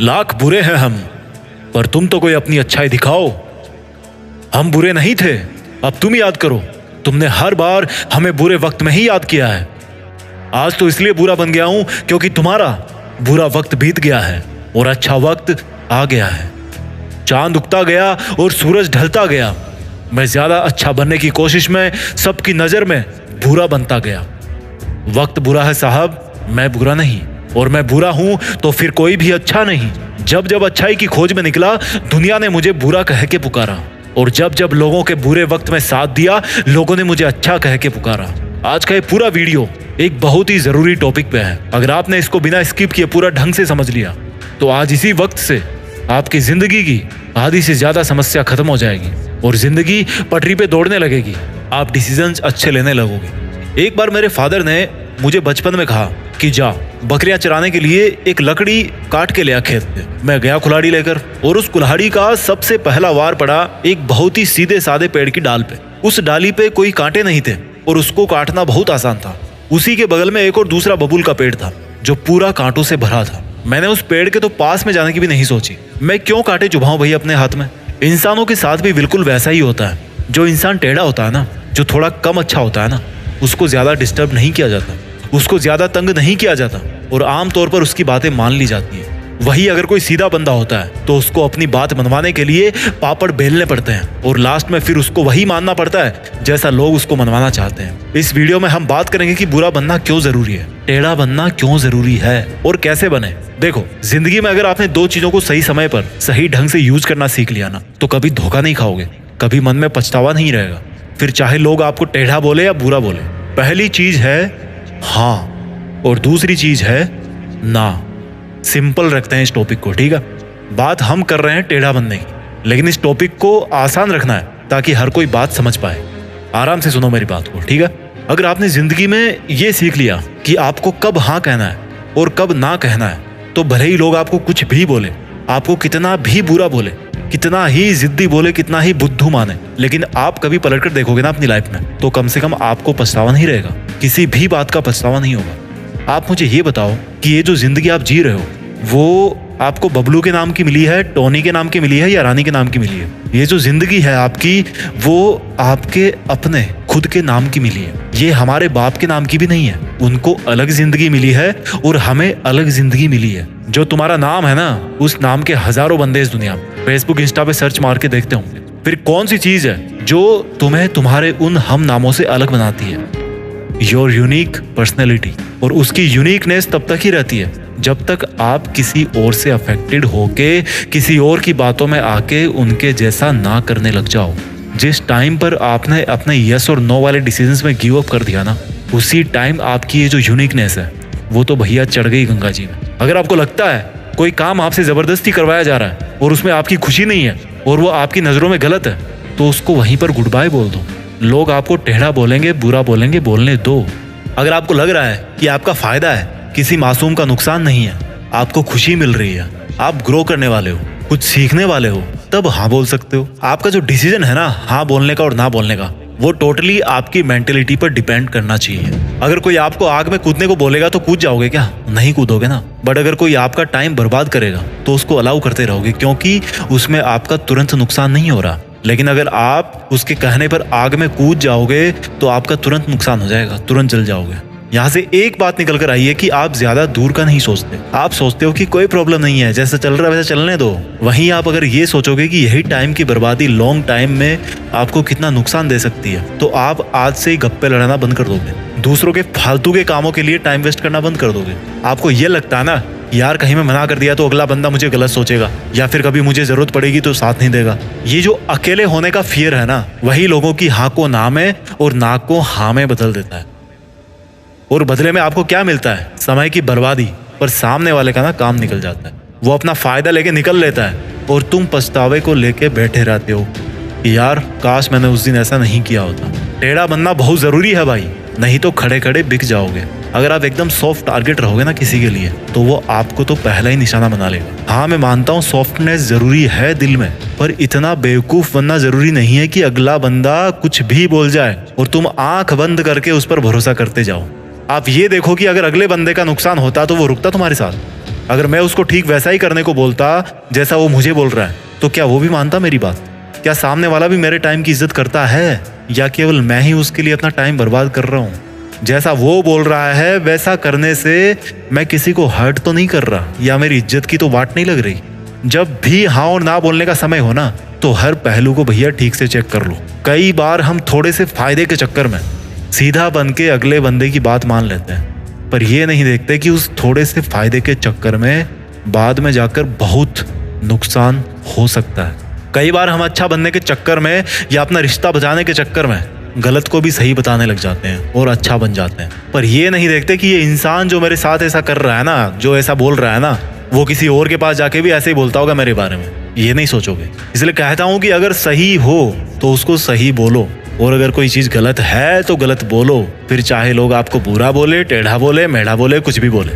लाख बुरे हैं हम, पर तुम तो कोई अपनी अच्छाई दिखाओ। हम बुरे नहीं थे, अब तुम याद करो। तुमने हर बार हमें बुरे वक्त में ही याद किया है। आज तो इसलिए बुरा बन गया हूं क्योंकि तुम्हारा बुरा वक्त बीत गया है और अच्छा वक्त आ गया है। चांद उगता गया और सूरज ढलता गया। मैं ज्यादा अच्छा बनने की कोशिश में सबकी नजर में बुरा बनता गया। वक्त बुरा है साहब, मैं बुरा नहीं, और मैं बुरा हूं तो फिर कोई भी अच्छा नहीं। जब जब अच्छाई की खोज में निकला, दुनिया ने मुझे बुरा कह के पुकारा, और जब जब लोगों के बुरे वक्त में साथ दिया, लोगों ने मुझे अच्छा कह के पुकारा। आज का ये पूरा वीडियो एक बहुत ही जरूरी टॉपिक पे है। अगर आपने इसको बिना स्किप किए पूरा ढंग से समझ लिया तो आज इसी वक्त से आपकी जिंदगी की आधी से ज्यादा समस्या खत्म हो जाएगी और जिंदगी पटरी पे दौड़ने लगेगी। आप डिसीजंस अच्छे लेने लगोगे। एक बार मेरे फादर ने मुझे बचपन में कहा कि जा बकरियां चराने के लिए एक लकड़ी काट के ले आ खेत पे। मैं गया कुल्हाड़ी लेकर, और उस कुल्हाड़ी का सबसे पहला वार पड़ा एक बहुत ही सीधे साधे पेड़ की डाल पे। उस डाली पे कोई कांटे नहीं थे और उसको काटना बहुत आसान था। उसी के बगल में एक और दूसरा बबूल का पेड़ था जो पूरा कांटों से भरा था। मैंने उस पेड़ के तो पास में जाने की भी नहीं सोची। मैं क्यों कांटे चुभाऊं भाई अपने हाथ में। इंसानों के साथ भी बिल्कुल वैसा ही होता है। जो इंसान टेढ़ा होता है ना, जो थोड़ा कम अच्छा होता है ना, उसको ज्यादा डिस्टर्ब नहीं किया जाता, उसको ज्यादा तंग नहीं किया जाता, और आमतौर पर उसकी बातें मान ली जाती है। वही अगर कोई सीधा बंदा होता है तो उसको अपनी बात मनवाने के लिए पापड़ बेलने पड़ते हैं, और लास्ट में फिर उसको वही मानना पड़ता है जैसा लोग उसको मनवाना चाहते हैं। इस वीडियो में हम बात करेंगे कि बुरा बनना क्यों जरूरी है, टेढ़ा बनना क्यों जरूरी है, और कैसे बने। देखो, जिंदगी में अगर आपने दो चीजों को सही समय पर सही ढंग से यूज करना सीख लिया ना, तो कभी धोखा नहीं खाओगे, कभी मन में पछतावा नहीं रहेगा, फिर चाहे लोग आपको टेढ़ा बोले या बुरा बोले। पहली चीज है हाँ, और दूसरी चीज है ना। सिंपल रखते हैं इस टॉपिक को, ठीक है। बात हम कर रहे हैं टेढ़ा बनने की, लेकिन इस टॉपिक को आसान रखना है ताकि हर कोई बात समझ पाए। आराम से सुनो मेरी बात को, ठीक है। अगर आपने जिंदगी में ये सीख लिया कि आपको कब हाँ कहना है और कब ना कहना है, तो भले ही लोग आपको कुछ भी बोले, आपको कितना भी बुरा बोले, कितना ही जिद्दी बोले, कितना ही बुद्धू माने, लेकिन आप कभी पलट कर देखोगे ना अपनी लाइफ में, तो कम से कम आपको पछतावा नहीं रहेगा। किसी भी बात का पछतावा नहीं होगा। आप मुझे ये बताओ कि ये जो जिंदगी आप जी रहे हो, वो आपको बबलू के नाम की मिली है, टोनी के नाम की मिली है, या रानी के नाम की मिली है? ये जो जिंदगी है आपकी, वो आपके अपने खुद के नाम की मिली है। ये हमारे बाप के नाम की भी नहीं है। उनको अलग जिंदगी मिली है और हमें अलग जिंदगी मिली है। जो तुम्हारा नाम है ना, उस नाम के हजारों बंदे इस दुनिया में फेसबुक इंस्टा पे सर्च मार के देखते होंगे। फिर कौन सी चीज है जो तुम्हें तुम्हारे उन हम नामों से अलग बनाती है? Your unique personality. और उसकी यूनिकनेस तब तक ही रहती है जब तक आप किसी और से अफेक्टेड होके किसी और की बातों में आके उनके जैसा ना करने लग जाओ। जिस टाइम पर आपने अपने यस और नो वाले डिसीजंस में गिव अप कर दिया ना, उसी टाइम आपकी ये जो यूनिकनेस है वो तो भैया चढ़ गई गंगा जी में। अगर आपको लगता है कोई काम आपसे जबरदस्ती करवाया जा रहा है और उसमें आपकी खुशी नहीं है और वो आपकी नजरों में गलत है, तो उसको वहीं पर गुड बाय बोल दो। लोग आपको टेढ़ा बोलेंगे, बुरा बोलेंगे, बोलने दो। अगर आपको लग रहा है कि आपका फायदा है, किसी मासूम का नुकसान नहीं है, आपको खुशी मिल रही है, आप ग्रो करने वाले हो, कुछ सीखने वाले हो, तब हाँ बोल सकते हो। आपका जो डिसीजन है ना हाँ बोलने का और ना बोलने का, वो टोटली आपकी मेंटेलिटी पर डिपेंड करना चाहिए। अगर कोई आपको आग में कूदने को बोलेगा तो कूद जाओगे क्या? नहीं कूदोगे ना। बट अगर कोई आपका टाइम बर्बाद करेगा तो उसको अलाउ करते रहोगे, क्योंकि उसमें आपका तुरंत नुकसान नहीं हो रहा। लेकिन अगर आप उसके कहने पर आग में कूद जाओगे तो आपका तुरंत नुकसान हो जाएगा, तुरंत जल जाओगे। यहाँ से एक बात निकल कर आई है कि आप ज्यादा दूर का नहीं सोचते। आप सोचते हो कि कोई प्रॉब्लम नहीं है, जैसा चल रहा है वैसा चलने दो। वहीं आप अगर ये सोचोगे कि यही टाइम की बर्बादी लॉन्ग टाइम में आपको कितना नुकसान दे सकती है, तो आप आज से ही गप्पे लड़ाना बंद कर दोगे, दूसरों के फालतू के कामों के लिए टाइम वेस्ट करना बंद कर दोगे। आपको ये लगता है ना यार कहीं मैं मना कर दिया तो अगला बंदा मुझे गलत सोचेगा, या फिर कभी मुझे जरूरत पड़ेगी तो साथ नहीं देगा। ये जो अकेले होने का फियर है ना, वही लोगों की हाँ को ना में और ना को हाँ में बदल देता है। और बदले में आपको क्या मिलता है? समय की बर्बादी। पर सामने वाले का ना काम निकल जाता है, वो अपना फायदा लेके निकल लेता है और तुम पछतावे को लेके बैठे रहते हो कि यार काश मैंने उस दिन ऐसा नहीं किया होता। टेढ़ा बनना बहुत जरूरी है भाई, नहीं तो खड़े खड़े बिक जाओगे। अगर आप एकदम सॉफ्ट टारगेट रहोगे ना किसी के लिए, तो वो आपको तो पहला ही निशाना बना लेगा। हाँ मैं मानता हूँ सॉफ्टनेस जरूरी है दिल में, पर इतना बेवकूफ बनना जरूरी नहीं है कि अगला बंदा कुछ भी बोल जाए और तुम आंख बंद करके उस पर भरोसा करते जाओ। आप ये देखो कि अगर अगले बंदे का नुकसान होता तो वो रुकता तुम्हारे साथ? अगर मैं उसको ठीक वैसा ही करने को बोलता जैसा वो मुझे बोल रहा है, तो क्या वो भी मानता मेरी बात? क्या सामने वाला भी मेरे टाइम की इज्जत करता है, या केवल मैं ही उसके लिए अपना टाइम बर्बाद कर रहा हूँ? जैसा वो बोल रहा है वैसा करने से मैं किसी को हर्ट तो नहीं कर रहा, या मेरी इज्जत की तो वाट नहीं लग रही। जब भी हाँ और ना बोलने का समय हो ना, तो हर पहलू को भैया ठीक से चेक कर लो। कई बार हम थोड़े से फायदे के चक्कर में सीधा बन के अगले बंदे की बात मान लेते हैं, पर ये नहीं देखते कि उस थोड़े से फायदे के चक्कर में बाद में जाकर बहुत नुकसान हो सकता है। कई बार हम अच्छा बनने के चक्कर में या अपना रिश्ता बचाने के चक्कर में गलत को भी सही बताने लग जाते हैं और अच्छा बन जाते हैं, पर ये नहीं देखते कि ये इंसान जो मेरे साथ ऐसा कर रहा है ना, जो ऐसा बोल रहा है ना, वो किसी और के पास जाके भी ऐसे ही बोलता होगा मेरे बारे में। ये नहीं सोचोगे। इसलिए कहता हूं कि अगर सही हो तो उसको सही बोलो, और अगर कोई चीज गलत है तो गलत बोलो, फिर चाहे लोग आपको बुरा बोले, टेढ़ा बोले, मेढ़ा बोले, कुछ भी बोले।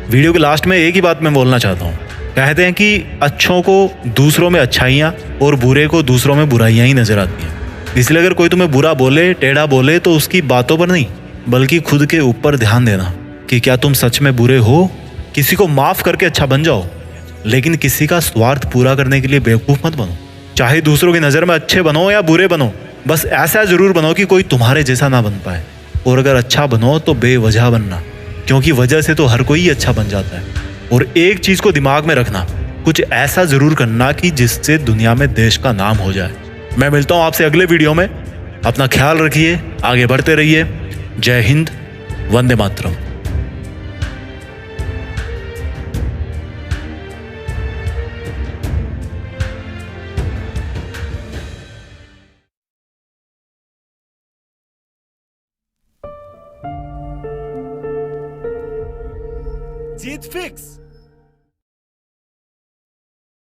वीडियो के लास्ट में एक ही बात मैं बोलना चाहता हूँ। कहते हैं कि अच्छों को दूसरों में अच्छाइयाँ और बुरे को दूसरों में बुराइयाँ ही नजर आती हैं। इसलिए अगर कोई तुम्हें बुरा बोले, टेढ़ा बोले, तो उसकी बातों पर नहीं बल्कि खुद के ऊपर ध्यान देना कि क्या तुम सच में बुरे हो। किसी को माफ करके अच्छा बन जाओ, लेकिन किसी का स्वार्थ पूरा करने के लिए बेवकूफ मत बनो। चाहे दूसरों की नज़र में अच्छे बनो या बुरे बनो, बस ऐसा जरूर बनो कि कोई तुम्हारे जैसा ना बन पाए। और अगर अच्छा बनो तो बेवजह बनना, क्योंकि वजह से तो हर कोई ही अच्छा बन जाता है। और एक चीज को दिमाग में रखना, कुछ ऐसा जरूर करना कि जिससे दुनिया में देश का नाम हो जाए। मैं मिलता हूं आपसे अगले वीडियो में। अपना ख्याल रखिए, आगे बढ़ते रहिए। जय हिंद, वंदे मातरम। जीत फिक्स।